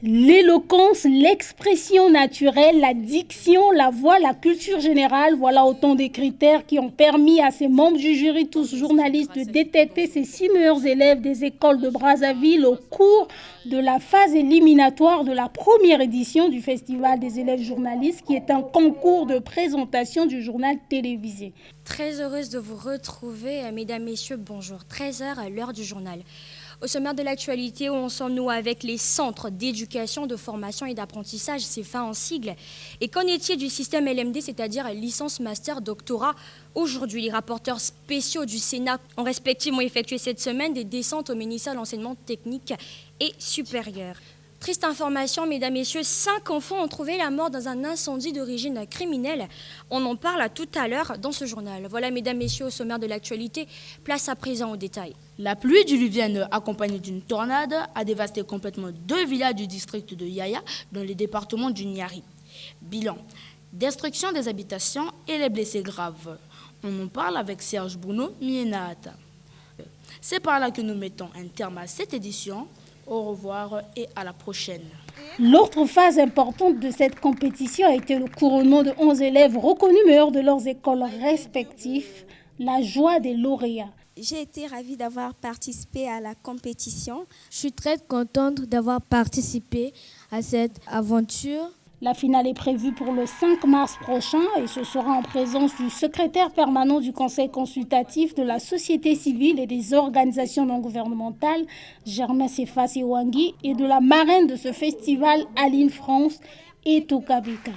L'éloquence, l'expression naturelle, la diction, la voix, la culture générale, voilà autant de critères qui ont permis à ces membres du jury, tous journalistes, de détecter ces 6 meilleurs élèves des écoles de Brazzaville au cours de la phase éliminatoire de la première édition du Festival des élèves journalistes, qui est un concours de présentation du journal télévisé. Très heureuse de vous retrouver, mesdames, messieurs, bonjour. 13h, l'heure du journal. Au sommaire de l'actualité, où en sommes-nous avec les centres d'éducation, de formation et d'apprentissage, CEFA en sigle? Et qu'en est-il du système LMD, c'est-à-dire licence, master, doctorat? Aujourd'hui, les rapporteurs spéciaux du Sénat ont respectivement effectué cette semaine des descentes au ministère de l'Enseignement technique et supérieur. Triste information, mesdames, messieurs, 5 enfants ont trouvé la mort dans un incendie d'origine criminelle. On en parle tout à l'heure dans ce journal. Voilà, mesdames, messieurs, au sommaire de l'actualité. Place à présent aux détails. La pluie diluvienne accompagnée d'une tornade a dévasté complètement 2 villages du district de Yaya dans le département du Niari. Bilan, destruction des habitations et les blessés graves. On en parle avec Serge Bruno Mienata. C'est par là que nous mettons un terme à cette édition. Au revoir et à la prochaine. L'autre phase importante de cette compétition a été le couronnement de 11 élèves reconnus meilleurs de leurs écoles respectives, la joie des lauréats. J'ai été ravie d'avoir participé à la compétition. Je suis très contente d'avoir participé à cette aventure. La finale est prévue pour le 5 mars prochain et ce sera en présence du secrétaire permanent du Conseil consultatif de la société civile et des organisations non gouvernementales, Germain Sefas Ewangui, et de la marraine de ce festival, Aline France et Tokabeka.